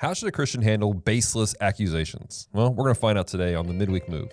How should a Christian handle baseless accusations? Well, we're going to find out today on the Midweek Move.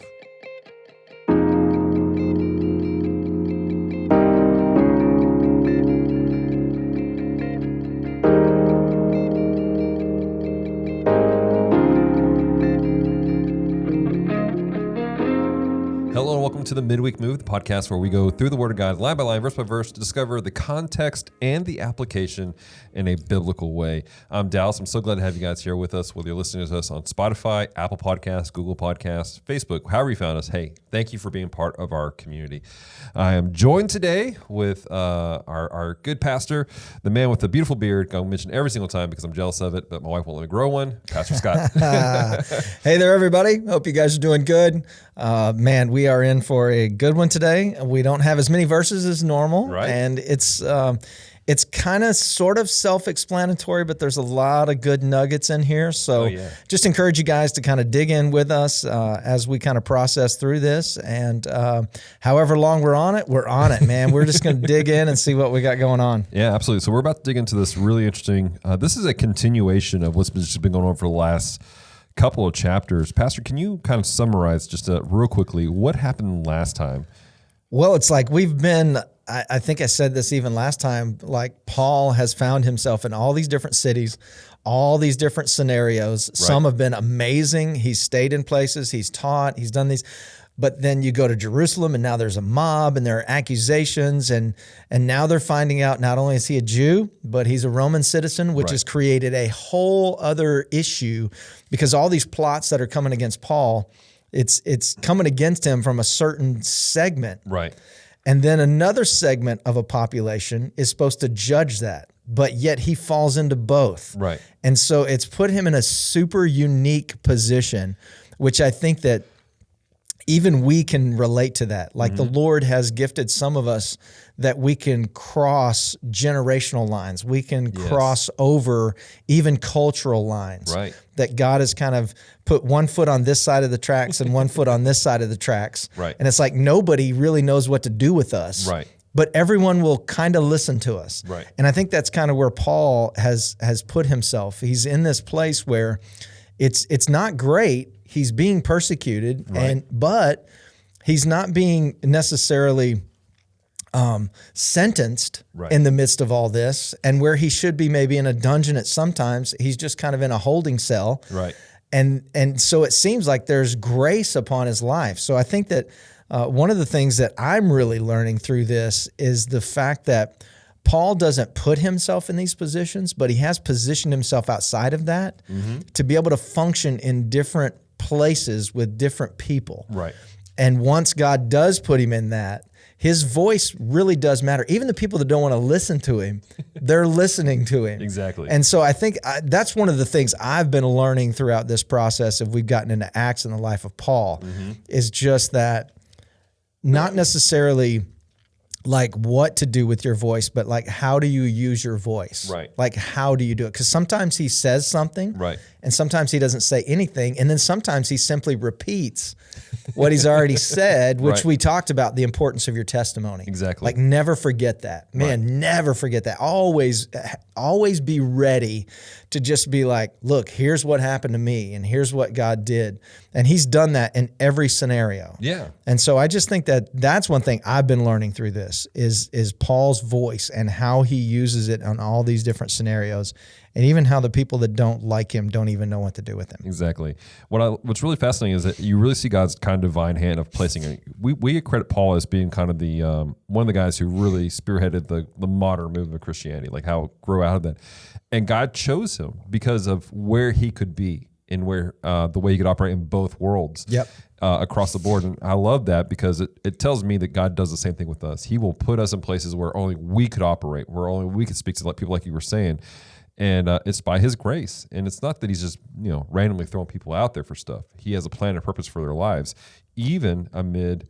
Hello and welcome to the Midweek Move, the podcast where we go through the Word of God line by line, verse by verse to discover the context and the application in a biblical way. I'm Dallas. I'm so glad to have you guys here with us, whether you're listening to us on Spotify, Apple Podcasts, Google Podcasts, Facebook, however you found us. Hey, thank you for being part of our community. I am joined today with our good pastor, the man with the beautiful beard. I'll mention every single time because I'm jealous of it, but my wife won't let me grow one, Pastor Scott. Hey there, everybody. Hope you guys are doing good. Man, we are in for a good one today. We don't have as many verses as normal, right? And it's kind of sort of self-explanatory, but there's a lot of good nuggets in here. So just encourage you guys to kind of dig in with us as we kind of process through this. And however long we're on it, man. We're just going to dig in and see what we got going on. Yeah, absolutely. So we're about to dig into this really interesting. This is a continuation of what's been going on for the last couple of chapters. Pastor, can you kind of summarize just real quickly what happened last time? Well, it's like we've been, I think I said this even last time, like Paul has found himself in all these different cities, all these different scenarios. Right. Some have been amazing. He's stayed in places, he's taught, he's done these. But then you go to Jerusalem and now there's a mob and there are accusations and now they're finding out not only is he a Jew, but he's a Roman citizen, which has created a whole other issue because all these plots that are coming against Paul, it's coming against him from a certain segment. Right. And then another segment of a population is supposed to judge that, but yet he falls into both. Right. And so it's put him in a super unique position, which I think that even we can relate to that. Like the Lord has gifted some of us that we can cross generational lines. We can cross over even cultural lines. Right. That God has kind of put one foot on this side of the tracks and one foot on this side of the tracks. Right. And it's like nobody really knows what to do with us. Right. But everyone will kind of listen to us. Right. And I think that's kind of where Paul has put himself. He's in this place where it's not great. He's being persecuted, but he's not being necessarily sentenced in the midst of all this. And where he should be maybe in a dungeon at sometimes, he's just kind of in a holding cell. Right. And so it seems like there's grace upon his life. So I think that one of the things that I'm really learning through this is the fact that Paul doesn't put himself in these positions, but he has positioned himself outside of that to be able to function in different places with different people. Right. And once God does put him in that, his voice really does matter. Even the people that don't want to listen to him, they're listening to him. Exactly. And so I think that's one of the things I've been learning throughout this process, if we've gotten into Acts in the life of Paul, is just that not necessarily like what to do with your voice, but like how do you use your voice? Right. Like how do you do it? Because sometimes he says something, right, and sometimes he doesn't say anything, and then sometimes he simply repeats what he's already said, which we talked about the importance of your testimony. Exactly. Like never forget that. Man, never forget that. Always be ready to just be like, look, here's what happened to me, and here's what God did. And he's done that in every scenario. Yeah. And so I just think that that's one thing I've been learning through this is Paul's voice and how he uses it on all these different scenarios, and even how the people that don't like him don't even know what to do with him. Exactly. What's really fascinating is that you really see God's kind of divine hand of placing it. We credit Paul as being kind of the one of the guys who really spearheaded the modern movement of Christianity, like how it grew out of that. And God chose him because of where he could be and where the way he could operate in both worlds. Yep. Across the board. And I love that because it tells me that God does the same thing with us. He will put us in places where only we could operate, where only we could speak to people like you were saying. And it's by his grace. And it's not that he's just, randomly throwing people out there for stuff. He has a plan and purpose for their lives, even amid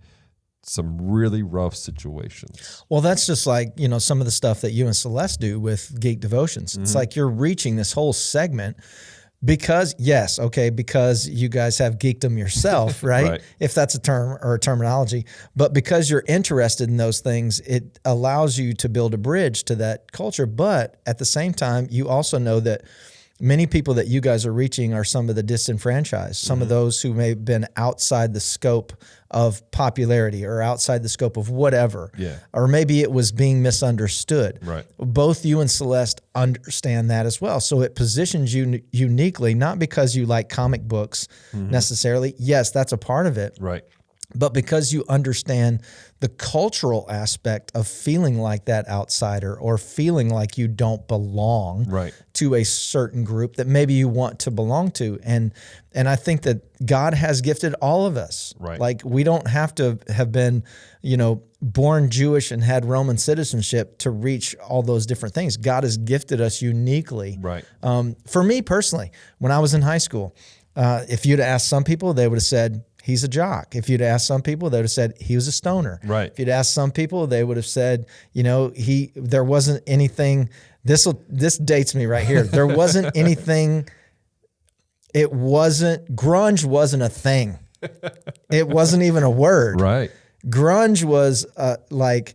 some really rough situations. Well, that's just like, some of the stuff that you and Celeste do with Geek Devotions. It's like you're reaching this whole segment because you guys have geekdom yourself, right? If that's a term or a terminology. But because you're interested in those things, it allows you to build a bridge to that culture. But at the same time, you also know that many people that you guys are reaching are some of the disenfranchised, some of those who may have been outside the scope of popularity or outside the scope of whatever. Yeah. Or maybe it was being misunderstood. Right. Both you and Celeste understand that as well. So it positions you uniquely, not because you like comic books necessarily. Yes, that's a part of it. Right. But because you understand the cultural aspect of feeling like that outsider or feeling like you don't belong Right. to a certain group that maybe you want to belong to. And I think that God has gifted all of us. Right. Like we don't have to have been, born Jewish and had Roman citizenship to reach all those different things. God has gifted us uniquely. Right. For me personally, when I was in high school, if you'd asked some people, they would have said, he's a jock. If you'd asked some people, they would have said he was a stoner. Right. If you'd asked some people, they would have said, there wasn't anything. This dates me right here. There wasn't anything. Grunge wasn't a thing. It wasn't even a word. Right. Grunge was like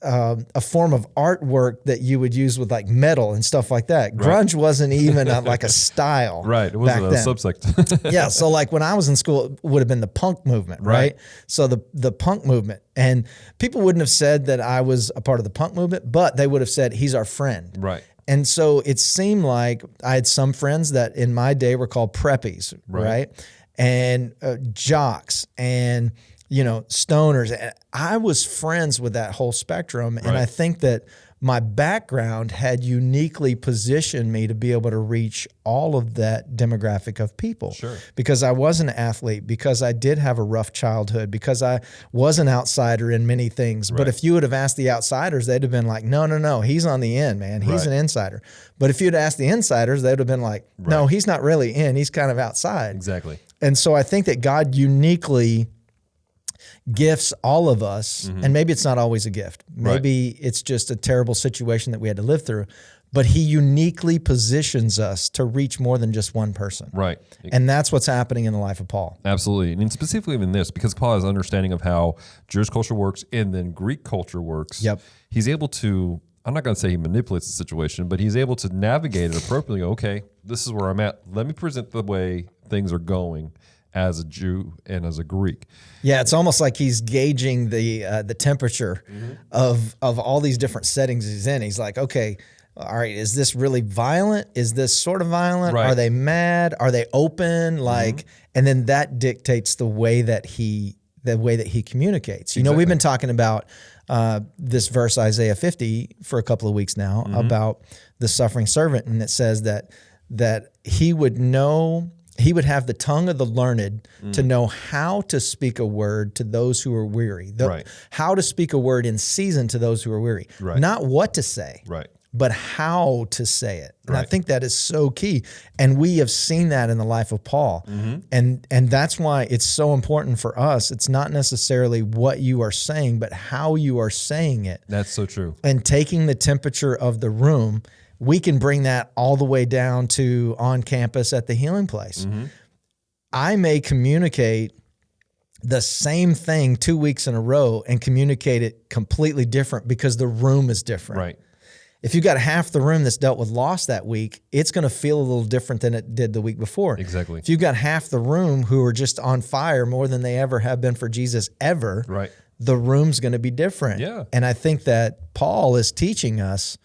a form of artwork that you would use with like metal and stuff like that. Grunge wasn't even like a style. Right. It wasn't a subsect. Yeah. So like when I was in school, it would have been the punk movement, right? So the punk movement. And people wouldn't have said that I was a part of the punk movement, but they would have said, he's our friend. Right. And so it seemed like I had some friends that in my day were called preppies, right? And jocks and stoners. And I was friends with that whole spectrum. And I think that my background had uniquely positioned me to be able to reach all of that demographic of people. Sure. Because I was an athlete, because I did have a rough childhood, because I was an outsider in many things. But if you would have asked the outsiders, they'd have been like, no, he's on the in, man. He's an insider. But if you'd asked the insiders, they'd have been like, no, he's not really in. He's kind of outside. Exactly. And so I think that God uniquely gifts all of us, and maybe it's not always a gift. Maybe it's just a terrible situation that we had to live through, but he uniquely positions us to reach more than just one person. Right. And that's what's happening in the life of Paul. Absolutely. And specifically in this, because Paul has an understanding of how Jewish culture works and then Greek culture works, he's able to, I'm not going to say he manipulates the situation, but he's able to navigate it appropriately. Okay, this is where I'm at. Let me present the way things are going as a Jew and as a Greek. Yeah, it's almost like he's gauging the temperature of all these different settings he's in. He's like, okay, all right, is this really violent? Is this sort of violent? Are they mad? Are they open? Like, and then that dictates the way that he communicates. We've been talking about this verse, Isaiah 50, for a couple of weeks now about the suffering servant, and it says that he would know. He would have the tongue of the learned to know how to speak a word to those who are weary. How to speak a word in season to those who are weary. Not what to say, but how to say it. And I think that is so key. And we have seen that in the life of Paul. And that's why it's so important for us. It's not necessarily what you are saying, but how you are saying it. That's so true. And taking the temperature of the room, we can bring that all the way down to on campus at the Healing Place. I may communicate the same thing 2 weeks in a row and communicate it completely different because the room is different. If you got half the room that's dealt with loss that week, it's going to feel a little different than it did the week before. Exactly. If you've got half the room who are just on fire more than they ever have been for Jesus ever, the room's going to be different. And I think that Paul is teaching us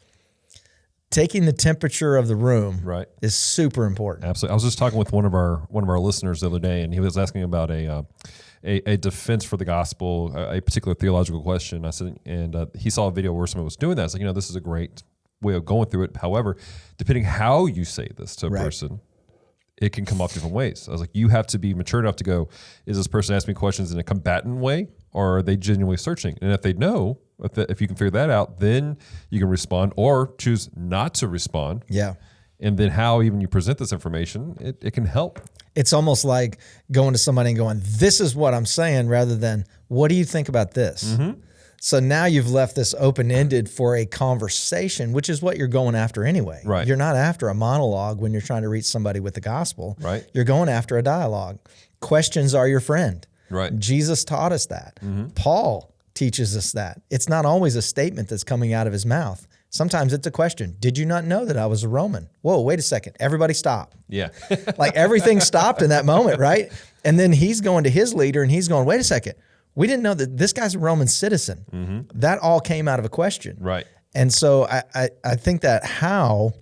taking the temperature of the room is super important. Absolutely. I was just talking with one of our listeners the other day, and he was asking about a defense for the gospel, a particular theological question. I said, and he saw a video where someone was doing that. It's like, this is a great way of going through it. However, depending how you say this to a person, it can come off different ways. I was like, you have to be mature enough to go, is this person asking me questions in a combatant way, or are they genuinely searching? And if they know, if you can figure that out, then you can respond or choose not to respond. And then how even you present this information, it can help. It's almost like going to somebody and going, this is what I'm saying, rather than, what do you think about this? So now you've left this open-ended for a conversation, which is what you're going after anyway. You're not after a monologue when you're trying to reach somebody with the gospel. You're going after a dialogue. Questions are your friend. Jesus taught us that. Paul teaches us that. It's not always a statement that's coming out of his mouth. Sometimes it's a question. Did you not know that I was a Roman? Whoa, wait a second. Everybody stop. Yeah. Like everything stopped in that moment, right? And then he's going to his leader and he's going, wait a second. We didn't know that this guy's a Roman citizen. That all came out of a question. Right. And so I think that how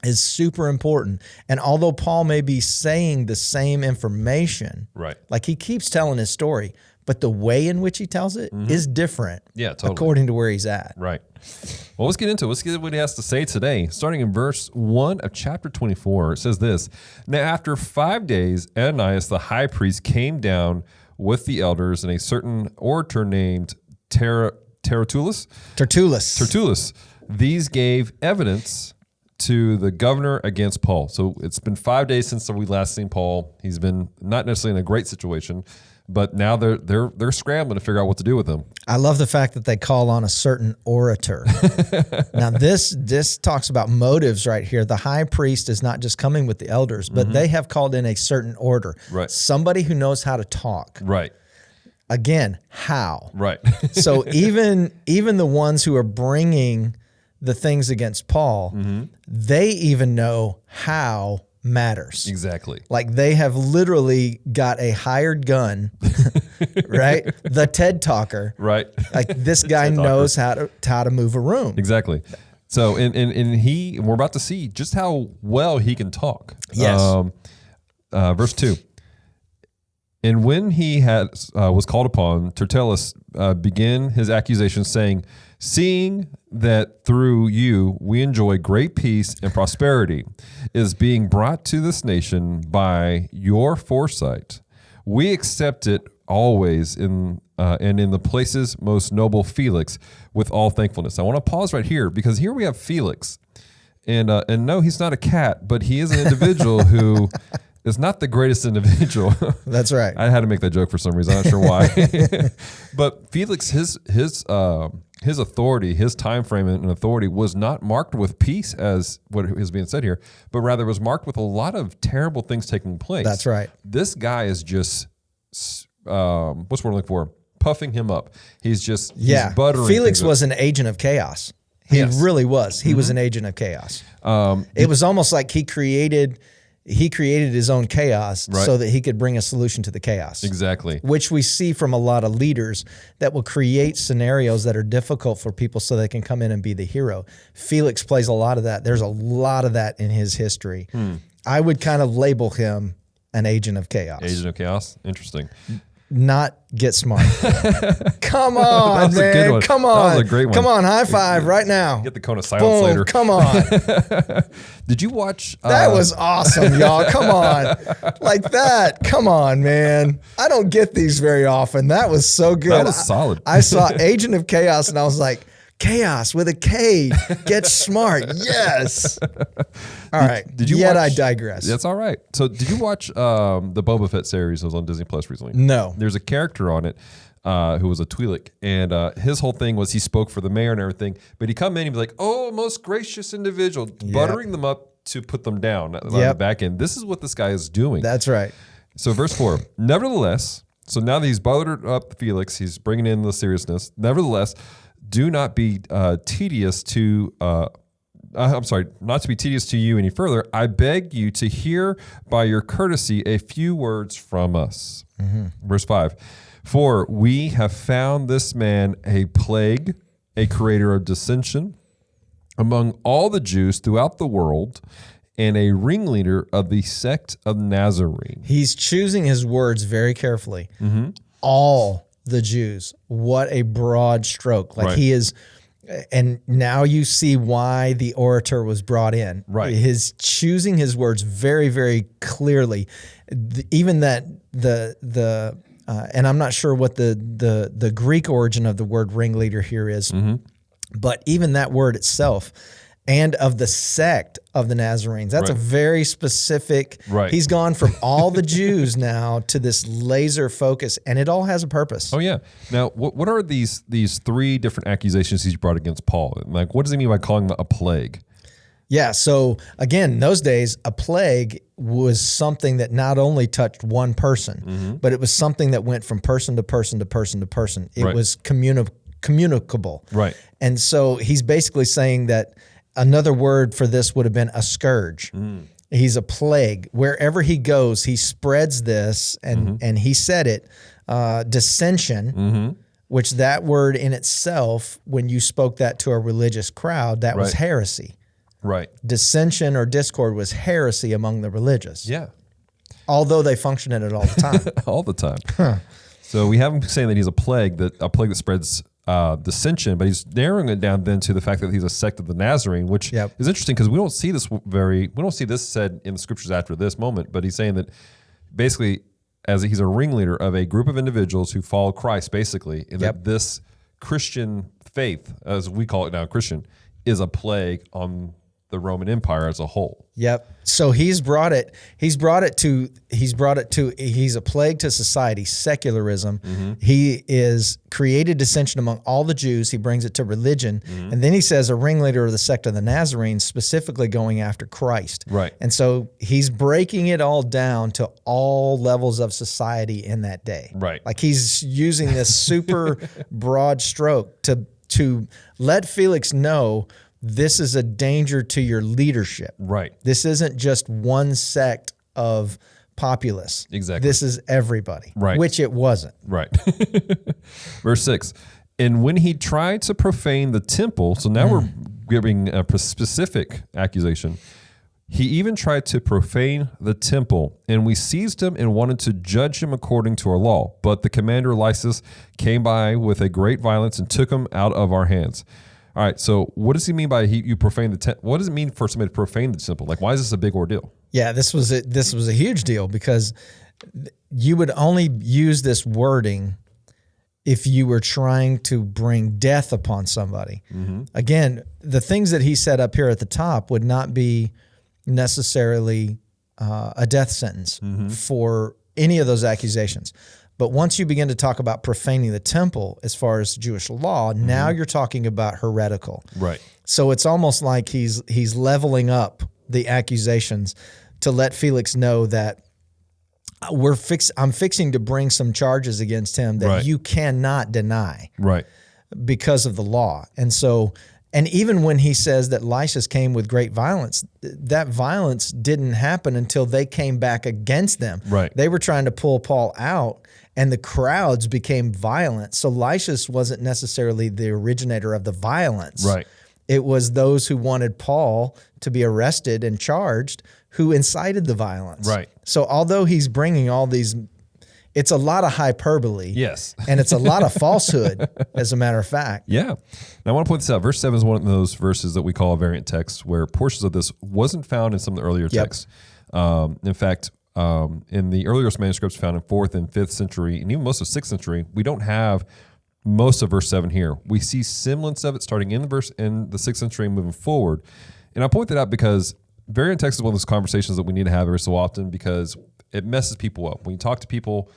is super important. And although Paul may be saying the same information, Right. like he keeps telling his story, but the way in which he tells it is different according to where he's at. Right. Well, let's get into it. Let's get what he has to say today. Starting in verse 1 of chapter 24, it says this. Now, after 5 days, Ananias, the high priest, came down with the elders and a certain orator named Tertullus. These gave evidence to the governor against Paul. So it's been 5 days since we last seen Paul. He's been not necessarily in a great situation, but now they're scrambling to figure out what to do with him. I love the fact that they call on a certain orator. Now this talks about motives right here. The high priest is not just coming with the elders, but they have called in a certain order. Right. Somebody who knows how to talk. Right. Again, how? Right. So even the ones who are bringing the things against Paul, they even know how matters. Exactly. Like they have literally got a hired gun, right? The TED talker. Right. Like this guy knows how to move a room. Exactly. So and we're about to see just how well he can talk. Yes. Verse 2. And when he was called upon, Tertullus began his accusation, saying, seeing that through you we enjoy great peace and prosperity is being brought to this nation by your foresight. We accept it always and in the places most noble Felix with all thankfulness. I want to pause right here because here we have Felix. And no, he's not a cat, but he is an individual who is not the greatest individual. That's right. I had to make that joke for some reason. I'm not sure why. But Felix, his authority, his time frame and authority was not marked with peace as what is being said here, but rather was marked with a lot of terrible things taking place. That's right. This guy is just, what's the word I'm looking for? Puffing him up. He's buttering. Felix was an agent of chaos. He really was. He was an agent of chaos. It was almost like he created his own chaos so that he could bring a solution to the chaos. Exactly. Which we see from a lot of leaders that will create scenarios that are difficult for people so they can come in and be the hero. Felix plays a lot of that. There's a lot of that in his history. I would kind of label him an agent of chaos. Agent of chaos? Interesting. Not get smart. Come on, that was a good man. one. Come on. That was a great one. Come on, high five right now. Get the cone of silence later. Come on. Did you watch? That was awesome, y'all. Come on. Like that. Come on, man. I don't get these very often. That was so good. That was solid. I saw Agent of Chaos and I was like, chaos with a K. Get smart. Yes. All right. Did you Yet watch, I digress. That's all right. So did you watch the Boba Fett series that was on Disney Plus recently? No. There's a character on it who was a Twi'lek, and his whole thing was he spoke for the mayor and everything, but he'd come in and be like, oh, most gracious individual, buttering them up to put them down on the back end. This is what this guy is doing. That's right. So verse 4, nevertheless, so now that he's buttered up Felix, he's bringing in the seriousness. Nevertheless, do not be tedious to, not to be tedious to you any further. I beg you to hear by your courtesy a few words from us. Verse 5, for we have found this man a plague, a creator of dissension among all the Jews throughout the world, and a ringleader of the sect of Nazarene. He's choosing his words very carefully. All the Jews. What a broad stroke. Like he is, and now you see why the orator was brought in. Right. His choosing his words very, very clearly. Even that and I'm not sure what the Greek origin of the word ringleader here is, but even that word itself, and of the sect of the Nazarenes. That's a very specific, he's gone from all the Jews now to this laser focus, and it all has a purpose. Oh, yeah. Now, what are these three different accusations he's brought against Paul? Like, what does he mean by calling them a plague? Yeah, so again, in those days, a plague was something that not only touched one person, but it was something that went from person to person to person to person. It was communicable. Right. And so he's basically saying that another word for this would have been a scourge. He's a plague. Wherever he goes, he spreads this, and he said it, dissension, which that word in itself, when you spoke that to a religious crowd, that was heresy. Right. Dissension or discord was heresy among the religious. Yeah. Although they function in it all the time. All the time. So we have him saying that he's a plague that spreads dissension, but he's narrowing it down then to the fact that he's a sect of the Nazarene, which is interesting because we don't see this said in the scriptures after this moment, but he's saying that basically he's a ringleader of a group of individuals who follow Christ, basically, and that this Christian faith, as we call it now, Christian, is a plague on the Roman Empire as a whole. Yep. So he's a plague to society, secularism. He is created dissension among all the Jews. He brings it to religion. And then he says a ringleader of the sect of the Nazarenes, specifically going after Christ. Right. And so he's breaking it all down to all levels of society in that day. Right. Like he's using this super broad stroke to let Felix know this is a danger to your leadership. Right. This isn't just one sect of populace. Exactly. This is everybody. Right. Which it wasn't. Right. Verse 6. And when he tried to profane the temple, so now we're giving a specific accusation. He even tried to profane the temple, and we seized him and wanted to judge him according to our law. But the commander Lysis came by with a great violence and took him out of our hands. All right, so what does he mean by you profane the temple? What does it mean for somebody to profane the temple? Like, why is this a big ordeal? Yeah, this was a huge deal because you would only use this wording if you were trying to bring death upon somebody. Again, the things that he said up here at the top would not be necessarily a death sentence for any of those accusations. But once you begin to talk about profaning the temple as far as Jewish law, now you're talking about heretical. Right. So it's almost like he's leveling up the accusations to let Felix know that I'm fixing to bring some charges against him that you cannot deny. Right. Because of the law. And even when he says that Lysias came with great violence, that violence didn't happen until they came back against them. Right. They were trying to pull Paul out, and the crowds became violent. So Lysias wasn't necessarily the originator of the violence. Right. It was those who wanted Paul to be arrested and charged who incited the violence. Right. So although he's bringing all these, it's a lot of hyperbole. Yes. And it's a lot of falsehood, as a matter of fact. Yeah. Now I want to point this out. Verse 7 is one of those verses that we call a variant text where portions of this wasn't found in some of the earlier texts. In fact, in the earliest manuscripts found in 4th and 5th century, and even most of 6th century, we don't have most of verse 7 here. We see semblance of it starting in the 6th century and moving forward. And I point that out because variant text is one of those conversations that we need to have every so often because it messes people up. When you talk to people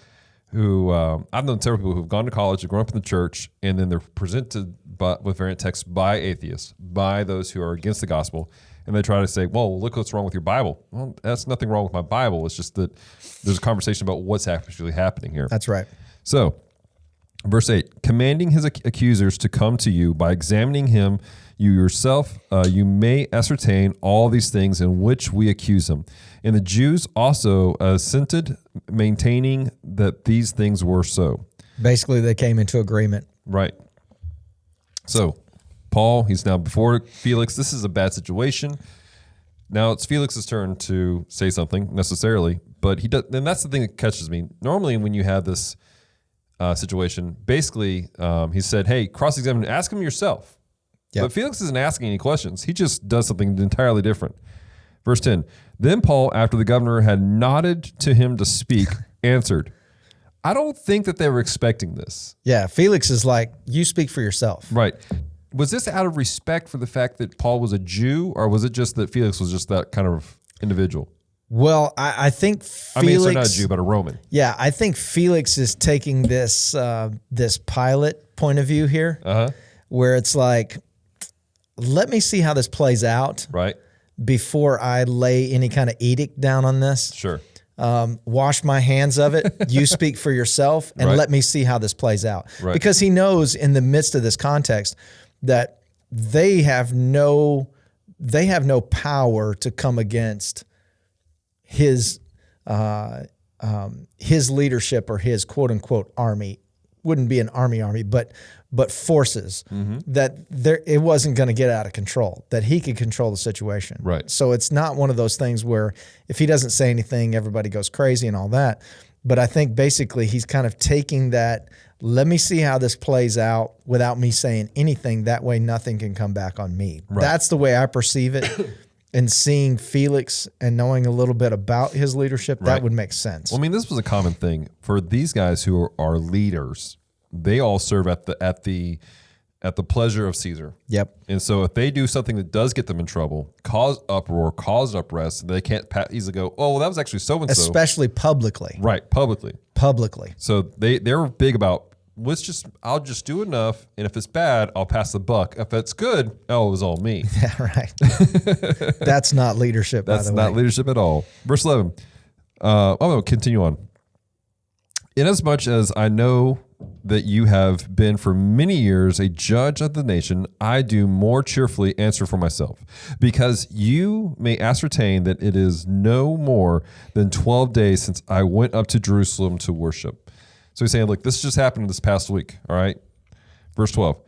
who, I've known several people who've gone to college, have grown up in the church, and then they're presented with variant texts by atheists, by those who are against the gospel, and they try to say, well, look what's wrong with your Bible. Well, that's nothing wrong with my Bible. It's just that there's a conversation about what's actually happening here. That's right. So, verse 8, commanding his accusers to come to you by examining him, you yourself, you may ascertain all these things in which we accuse him. And the Jews also assented, maintaining that these things were so. Basically, they came into agreement. Right. So, Paul, he's now before Felix. This is a bad situation. Now it's Felix's turn to say something necessarily, but he does, and that's the thing that catches me. Normally, when you have this situation, basically, he said, "Hey, cross-examine, ask him yourself." Yep. But Felix isn't asking any questions. He just does something entirely different. Verse 10, then Paul, after the governor had nodded to him to speak, answered. I don't think that they were expecting this. Yeah, Felix is like, you speak for yourself. Right. Was this out of respect for the fact that Paul was a Jew, or was it just that Felix was just that kind of individual? Well, I think Felix... I mean, so not a Jew, but a Roman. Yeah, I think Felix is taking this this Pilate point of view here, where it's like, let me see how this plays out right, before I lay any kind of edict down on this. Sure. wash my hands of it. You speak for yourself and let me see how this plays out. Right. Because he knows in the midst of this context that they have no power to come against his leadership or his quote unquote army. Wouldn't be an army, but forces that it wasn't going to get out of control, that he could control the situation. Right. So it's not one of those things where if he doesn't say anything, everybody goes crazy and all that. But I think basically he's kind of taking that, let me see how this plays out without me saying anything. That way nothing can come back on me. Right. That's the way I perceive it. And seeing Felix and knowing a little bit about his leadership, that would make sense. Well, I mean, this was a common thing for these guys who are leaders. They all serve at the pleasure of Caesar. Yep. And so if they do something that does get them in trouble, cause uproar, cause unrest, they can't easily go, oh, well, that was actually so and so. Especially publicly. Right, publicly. So they're big about, I'll just do enough, and if it's bad, I'll pass the buck. If it's good, it was all me. Yeah, right. That's not leadership, by the way. That's not leadership at all. Verse 11. I'm going to continue on. Inasmuch as I know that you have been for many years a judge of the nation, I do more cheerfully answer for myself, because you may ascertain that it is no more than 12 days since I went up to Jerusalem to worship. So he's saying, look, this just happened this past week, all right? Verse 12.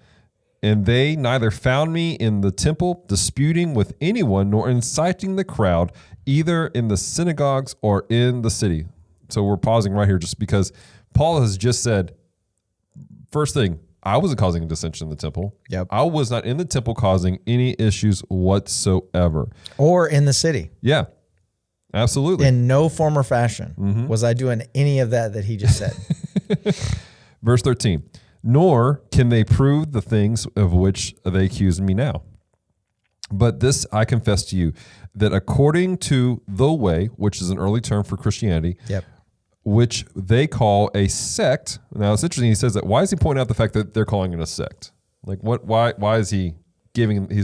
And they neither found me in the temple disputing with anyone, nor inciting the crowd, either in the synagogues or in the city. So we're pausing right here just because Paul has just said, first thing, I wasn't causing a dissension in the temple. Yep. I was not in the temple causing any issues whatsoever. Or in the city. Yeah, absolutely. In no form or fashion was I doing any of that he just said. Verse 13, nor can they prove the things of which they accuse me now. But this I confess to you, that according to the way, which is an early term for Christianity, which they call a sect. Now it's interesting. He says that. Why is he pointing out the fact that they're calling it a sect? Like what? Why is he's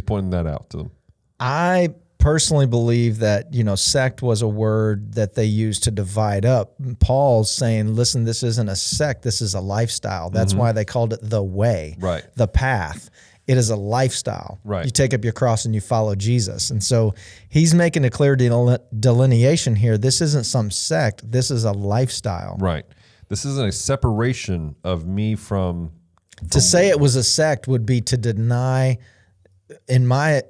pointing that out to them? I personally believe that, sect was a word that they used to divide up. Paul's saying, listen, this isn't a sect. This is a lifestyle. That's why they called it the way, the path. It is a lifestyle. Right. You take up your cross and you follow Jesus. And so he's making a clear delineation here. This isn't some sect. This is a lifestyle. Right. This isn't a separation of me from to say it was a sect would be to deny, in my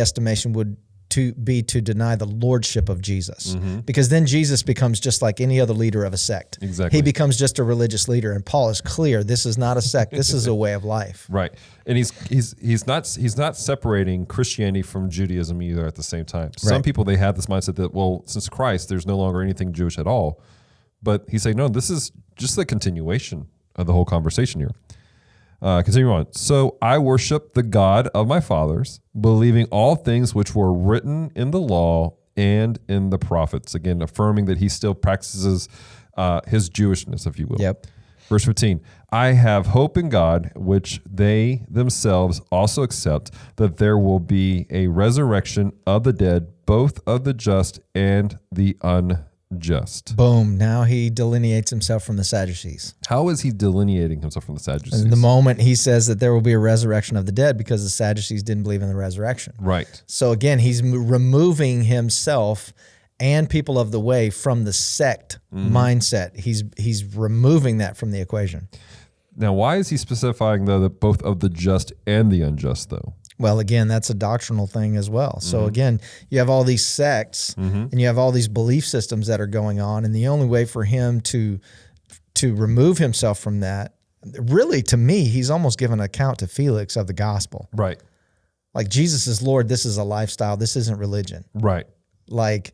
estimation, would to deny the lordship of Jesus, because then Jesus becomes just like any other leader of a sect. Exactly. He becomes just a religious leader, and Paul is clear: this is not a sect. This is a way of life. Right, and he's not separating Christianity from Judaism either at the same time. Some people, they have this mindset that, well, since Christ, there's no longer anything Jewish at all. But he's saying, no, this is just the continuation of the whole conversation here. Continue on. So I worship the God of my fathers, believing all things which were written in the law and in the prophets. Again, affirming that he still practices his Jewishness, if you will. Yep. Verse 15, I have hope in God, which they themselves also accept, that there will be a resurrection of the dead, both of the just and the unjust. Boom. Now he delineates himself from the Sadducees. How is he delineating himself from the Sadducees? In the moment he says that there will be a resurrection of the dead, because the Sadducees didn't believe in the resurrection. Right. So again, he's removing himself and people of the way from the sect mindset. He's removing that from the equation. Now, why is he specifying, though, that both of the just and the unjust, though? Well, again, that's a doctrinal thing as well. So again, you have all these sects and you have all these belief systems that are going on, and the only way for him to remove himself from that, really, to me, he's almost given an account to Felix of the gospel. Right. Like, Jesus is Lord. This is a lifestyle. This isn't religion. Right. Like,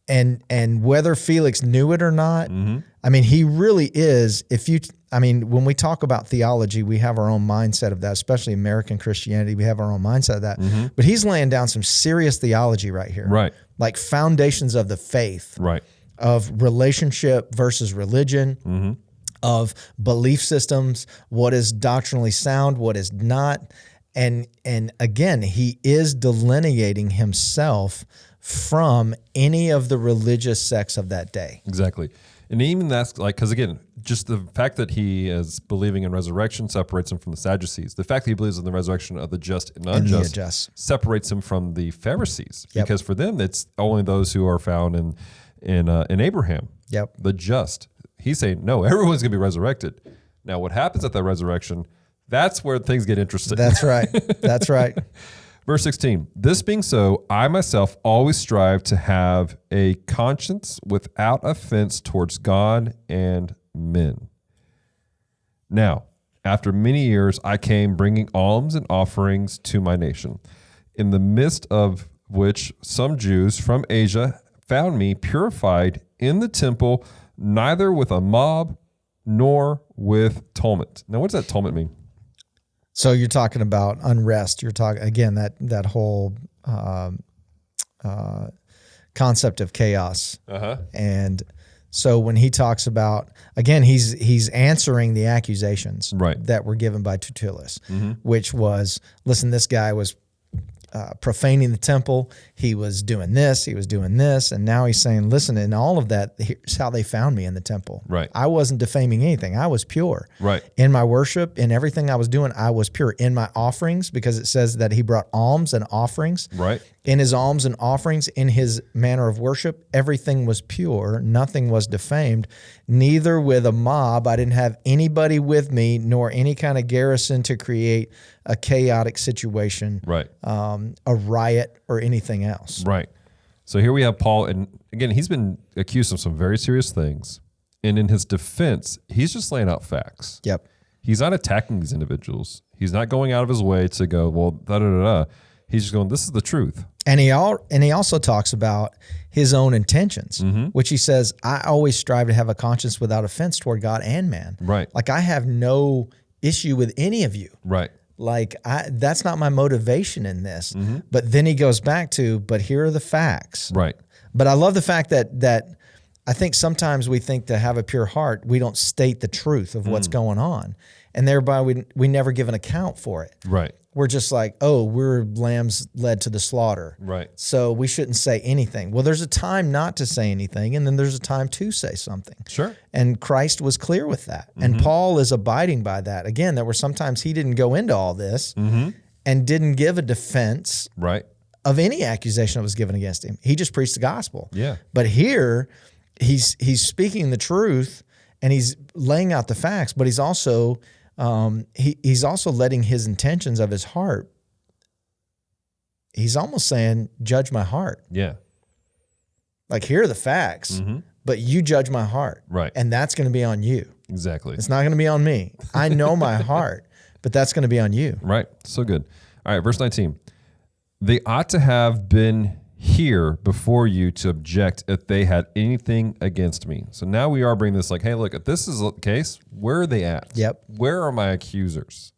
and whether Felix knew it or not, I mean, he really is. When we talk about theology, we have our own mindset of that, especially American Christianity. We have our own mindset of that. But he's laying down some serious theology right here. Right. Like foundations of the faith. Right. Of relationship versus religion, of belief systems, what is doctrinally sound, what is not. And again, he is delineating himself from any of the religious sects of that day. Exactly. And even that's like, because again, just the fact that he is believing in resurrection separates him from the Sadducees. The fact that he believes in the resurrection of the just and unjust separates him from the Pharisees, because for them, it's only those who are found in Abraham, the just. He's saying, no, everyone's going to be resurrected. Now, what happens at that resurrection, that's where things get interesting. That's right. That's right. Verse 16, this being so, I myself always strive to have a conscience without offense towards God and men. Now, after many years, I came bringing alms and offerings to my nation, in the midst of which some Jews from Asia found me purified in the temple, neither with a mob nor with tumult. Now, what does that tumult mean? So you're talking about unrest. You're talking, again, that whole concept of chaos. And so when he talks about, again, he's answering the accusations that were given by Tertullus, which was, listen, this guy was profaning the temple. He was doing this. And now he's saying, listen, in all of that, here's how they found me in the temple. I wasn't defaming anything. I was pure. In my worship, in everything I was doing, I was pure. In my offerings, because it says that he brought alms and offerings. In his alms and offerings, in his manner of worship, everything was pure. Nothing was defamed. Neither with a mob. I didn't have anybody with me, nor any kind of garrison to create a chaotic situation, a riot, or anything else. So here we have Paul, and again, he's been accused of some very serious things. And in his defense, he's just laying out facts. He's not attacking these individuals. He's not going out of his way to go, well, da-da-da-da. He's just going, this is the truth. And he also talks about his own intentions, which he says, I always strive to have a conscience without offense toward God and man. Like, I have no issue with any of you. Like, that's not my motivation in this. But then he goes back to, but here are the facts. But I love the fact that I think sometimes we think to have a pure heart, we don't state the truth of what's going on. And thereby we never give an account for it. We're just like, oh, we're lambs led to the slaughter. So we shouldn't say anything. Well, there's a time not to say anything, and then there's a time to say something. And Christ was clear with that. And Paul is abiding by that. Again, there were sometimes he didn't go into all this and didn't give a defense of any accusation that was given against him. He just preached the gospel. But here, he's speaking the truth, and he's laying out the facts, but he's also he's also letting his intentions of his heart. He's almost saying, judge my heart. Like, here are the facts, but you judge my heart. And that's going to be on you. It's not going to be on me. I know my heart, but that's going to be on you. So good. All right, verse 19. They ought to have been here before you to object if they had anything against me. So now we are bringing this like, hey, look, if this is the case, where are they at? Where are my accusers?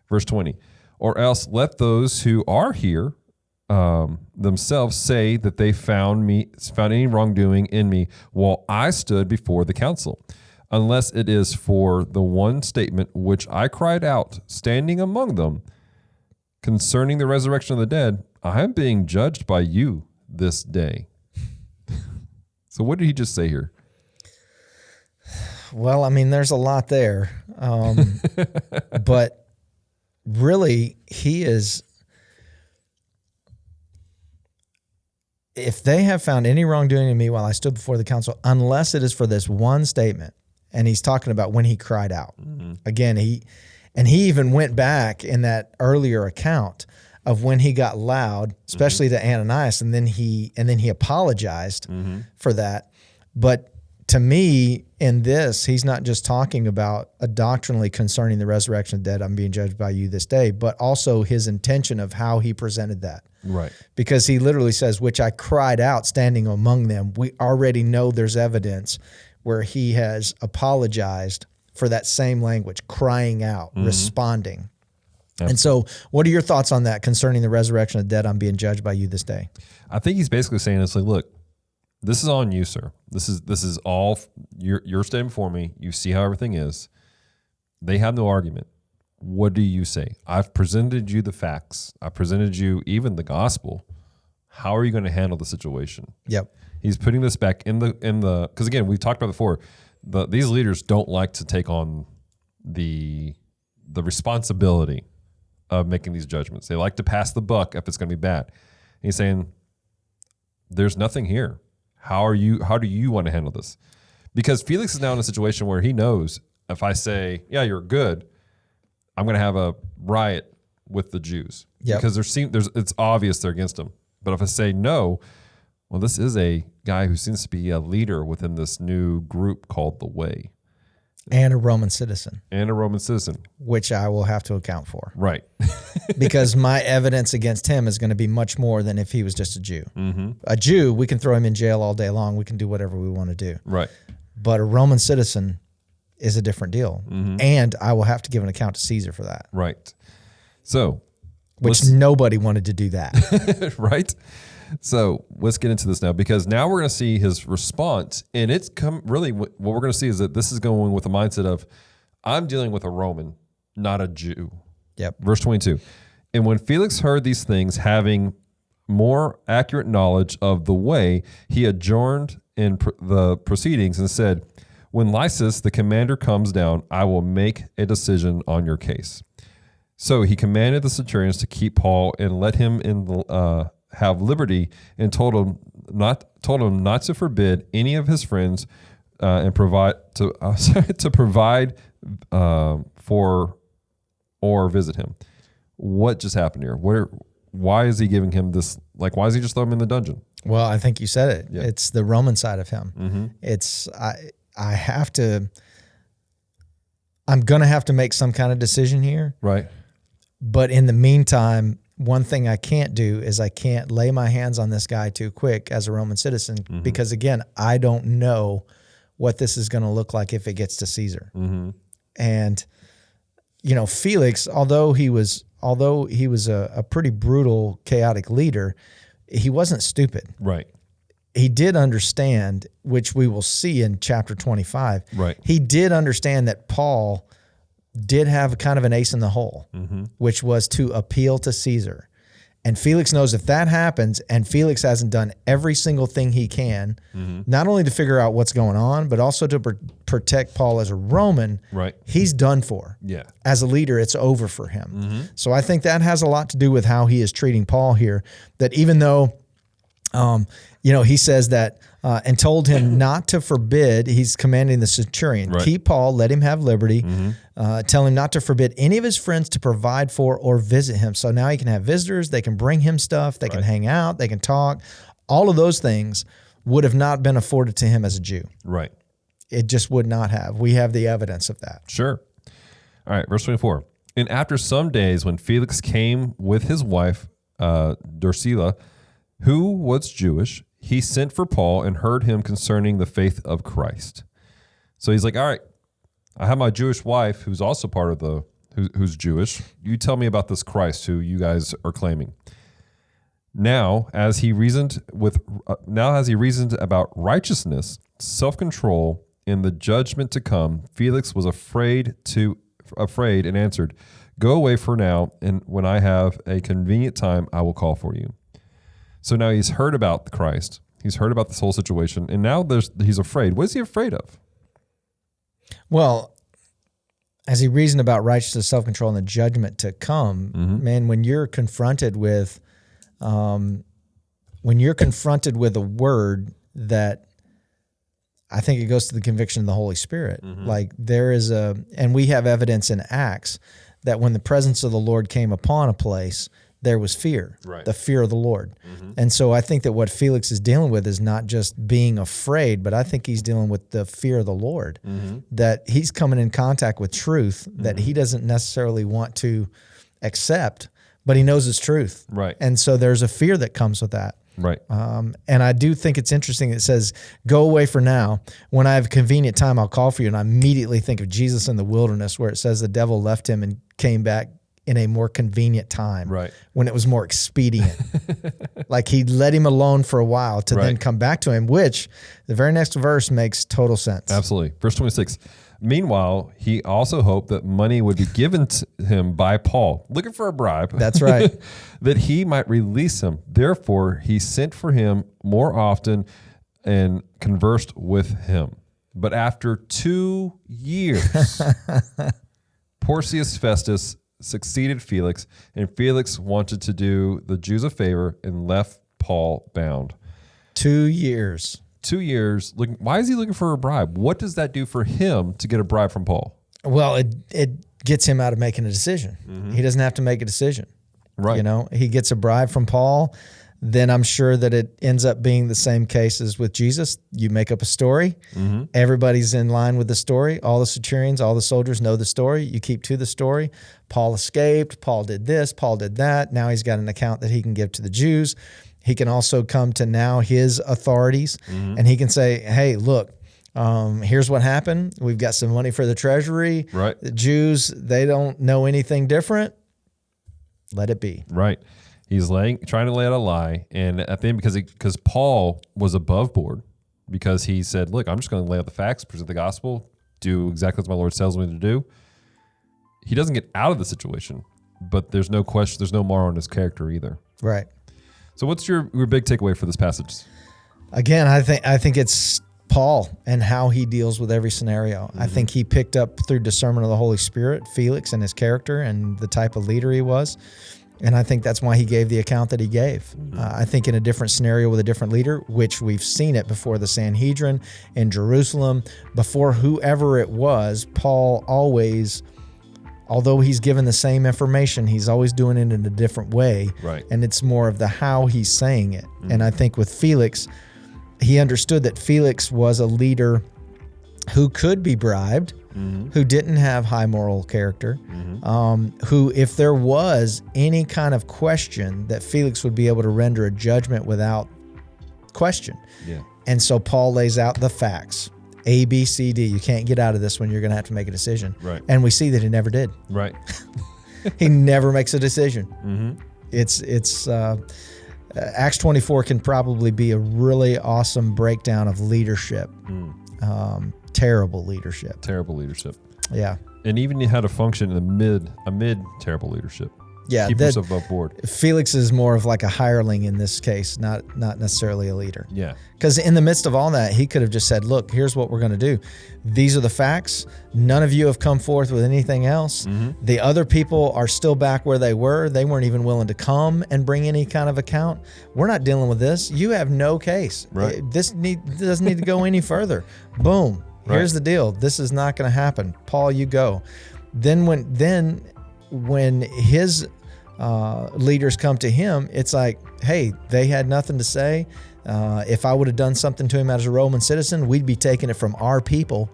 Verse 20, or else let those who are here themselves say that they found any wrongdoing in me while I stood before the council, unless it is for the one statement which I cried out, standing among them, concerning the resurrection of the dead. I am being judged by you this day. So what did he just say here? Well, I mean, there's a lot there. But really, he is, if they have found any wrongdoing in me while I stood before the council, unless it is for this one statement, and he's talking about when he cried out. Again, he even went back in that earlier account of when he got loud, especially to Ananias, and then he apologized for that. But to me, in this, he's not just talking about a doctrinally concerning the resurrection of the dead, I'm being judged by you this day, but also his intention of how he presented that. Because he literally says, which I cried out standing among them. We already know there's evidence where he has apologized for that same language, crying out, responding. And so what are your thoughts on that concerning the resurrection of the dead? I'm being judged by you this day. I think he's basically saying, it's like, look, this is on you, sir. This is all, you're standing before me. You see how everything is. They have no argument. What do you say? I've presented you the facts. I presented you even the gospel. How are you going to handle the situation? Yep. He's putting this back in the because again, we've talked about before, these leaders don't like to take on the responsibility of making these judgments. They like to pass the buck if it's going to be bad. And he's saying, there's nothing here. How do you want to handle this? Because Felix is now in a situation where he knows if I say, yeah, you're good, I'm going to have a riot with the Jews. Yep. Because it's obvious they're against him. But if I say no, well, this is a guy who seems to be a leader within this new group called the Way. And a Roman citizen. Which I will have to account for. Right. Because my evidence against him is going to be much more than if he was just a Jew. Mm-hmm. A Jew, we can throw him in jail all day long. We can do whatever we want to do. Right. But a Roman citizen is a different deal. Mm-hmm. And I will have to give an account to Caesar for that. Right. So. Which nobody wanted to do that. Right. So let's get into this now, because now we're going to see his response, and really what we're going to see is that this is going with the mindset of, I'm dealing with a Roman, not a Jew. Yep. Verse 22. And when Felix heard these things, having more accurate knowledge of the Way, he adjourned in the proceedings and said, when Lysis, the commander, comes down, I will make a decision on your case. So he commanded the centurions to keep Paul and let him have liberty, and told him not to forbid any of his friends and provide for or visit him. What just happened here? Why is he giving him this? Like, why is he just throwing him in the dungeon? Well, I think you said it. Yeah. It's the Roman side of him. Mm-hmm. I'm going to have to make some kind of decision here. Right. But in the meantime, one thing I can't do is I can't lay my hands on this guy too quick as a Roman citizen, mm-hmm. because again, I don't know what this is going to look like if it gets to Caesar. Mm-hmm. And Felix, although he was a pretty brutal, chaotic leader, he wasn't stupid. Right. He did understand, which we will see in chapter 25. Right. He did understand that Paul did have kind of an ace in the hole, mm-hmm. which was to appeal to Caesar. And Felix knows if that happens, and Felix hasn't done every single thing he can, mm-hmm. not only to figure out what's going on, but also to protect Paul as a Roman, right. He's done for. Yeah. As a leader, it's over for him. Mm-hmm. So I think that has a lot to do with how he is treating Paul here, that even though he says that and told him not to forbid, he's commanding the centurion, right. Keep Paul, let him have liberty, mm-hmm. Tell him not to forbid any of his friends to provide for or visit him. So now he can have visitors, they can bring him stuff, they can hang out, they can talk. All of those things would have not been afforded to him as a Jew. Right. It just would not have. We have the evidence of that. Sure. All right, verse 24. And after some days, when Felix came with his wife, Drusilla, who was Jewish, he sent for Paul and heard him concerning the faith of Christ. So he's like, all right, I have my Jewish wife who's also part of who's Jewish. You tell me about this Christ who you guys are claiming. Now, as he reasoned about righteousness, self-control, and the judgment to come, Felix was afraid and answered, go away for now, and when I have a convenient time, I will call for you. So now he's heard about the Christ. He's heard about this whole situation, and now he's afraid. What is he afraid of? Well, as he reasoned about righteousness, self-control, and the judgment to come, mm-hmm. man, when you're confronted with a word that, I think it goes to the conviction of the Holy Spirit. Mm-hmm. Like and we have evidence in Acts that when the presence of the Lord came upon a place, there was fear, right. The fear of the Lord. Mm-hmm. And so I think that what Felix is dealing with is not just being afraid, but I think he's dealing with the fear of the Lord, mm-hmm. that he's coming in contact with truth mm-hmm. that he doesn't necessarily want to accept, but he knows it's truth. Right. And so there's a fear that comes with that. Right. And I do think it's interesting. It says, go away for now. When I have a convenient time, I'll call for you. And I immediately think of Jesus in the wilderness, where it says the devil left him and came back in a more convenient time, Right. when it was more expedient. Like he let him alone for a while to then come back to him, which the very next verse makes total sense. Absolutely. Verse 26. Meanwhile, he also hoped that money would be given to him by Paul, looking for a bribe. That's right. That he might release him. Therefore, he sent for him more often and conversed with him. But after 2 years, Porcius Festus succeeded Felix, and Felix wanted to do the Jews a favor and left Paul bound. 2 years. 2 years. Why is he looking for a bribe? What does that do for him to get a bribe from Paul? Well, it gets him out of making a decision. He doesn't have to make a decision. Right. You know, he gets a bribe from Paul. Then I'm sure that it ends up being the same case as with Jesus. You make up a story. Everybody's in line with the story. All the centurions, all the soldiers know the story. You keep to the story. Paul escaped. Paul did this. Paul did that. Now he's got an account that he can give to the Jews. He can also come to now his authorities, and he can say, hey, look, here's what happened. We've got some money for the treasury. Right. The Jews, they don't know anything different. Let it be. Right. He's trying to lay out a lie, and at the end, because Paul was above board, because he said, "Look, I'm just going to lay out the facts, present the gospel, do exactly what my Lord tells me to do." He doesn't get out of the situation, but there's no question, there's no mar on his character either. Right. So, what's your big takeaway for this passage? Again, I think it's Paul and how he deals with every scenario. I think he picked up through discernment of the Holy Spirit, Felix and his character and the type of leader he was. And I think that's why he gave the account that he gave. I think in a different scenario with a different leader, which we've seen it before the Sanhedrin in Jerusalem, before whoever it was, Paul always, although he's given the same information, he's always doing it in a different way. Right. And it's more of the how he's saying it. And I think with Felix, he understood that Felix was a leader who could be bribed, who didn't have high moral character, who, if there was any kind of question, that Felix would be able to render a judgment without question. Yeah. And so Paul lays out the facts, A, B, C, D. You can't get out of this when you're going to have to make a decision. Right. And we see that he never did. Right. He never makes a decision. It's Acts 24 can probably be a really awesome breakdown of leadership. Terrible leadership. Terrible leadership. Yeah. And even how to function in a mid terrible leadership. Yeah. Keep yourself above board. Felix is more of like a hireling in this case, not necessarily a leader. Yeah. Because in the midst of all that, he could have just said, look, here's what we're going to do. These are the facts. None of you have come forth with anything else. The other people are still back where they were. They weren't even willing to come and bring any kind of account. We're not dealing with this. You have no case. Right. This doesn't need to go any further. Boom. Right. Here's the deal. This is not going to happen. Paul, you go. Then when his leaders come to him, it's like, hey, they had nothing to say. If I would have done something to him as a Roman citizen, we'd be taking it from our people.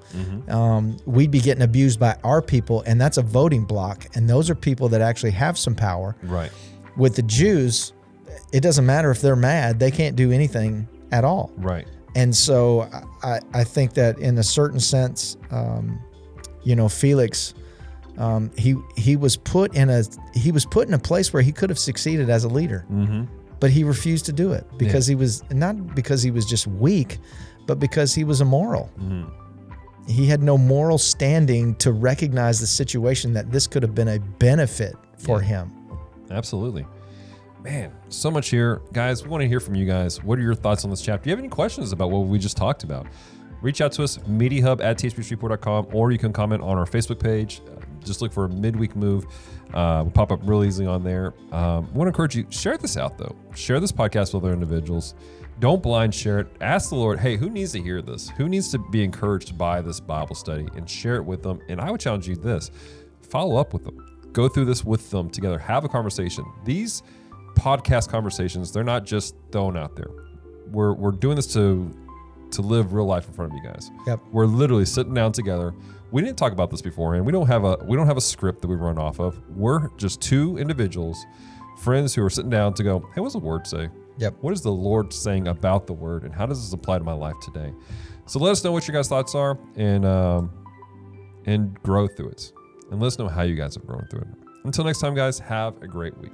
We'd be getting abused by our people, and that's a voting block. And those are people that actually have some power. Right. With the Jews, it doesn't matter if they're mad. They can't do anything at all. Right. And so I think that in a certain sense, Felix, he was put in a place where he could have succeeded as a leader, but he refused to do it because he was not because he was just weak, but because he was immoral. He had no moral standing to recognize the situation that this could have been a benefit for him. Absolutely. Man, so much here. Guys, we want to hear from you guys. What are your thoughts on this chapter? Do you have any questions about what we just talked about? Reach out to us, mediahub@thpsreport.com, or you can comment on our Facebook page. Just look for Midweek Move. We'll pop up really easily on there. I want to encourage you, share this out, though. Share this podcast with other individuals. Don't blind share it. Ask the Lord, hey, who needs to hear this? Who needs to be encouraged by this Bible study? And share it with them. And I would challenge you this. Follow up with them. Go through this with them together. Have a conversation. These podcast conversations, they're not just thrown out there. We're doing this to live real life in front of you guys. Yep. We're literally sitting down together. We didn't talk about this beforehand. We don't have a script that we run off of. We're just two individuals, friends who are sitting down to go, hey, what's the word say? Yep. What is the Lord saying about the word, and how does this apply to my life today? So let us know what your guys' thoughts are, and grow through it. And let us know how you guys have grown through it. Until next time, guys, have a great week.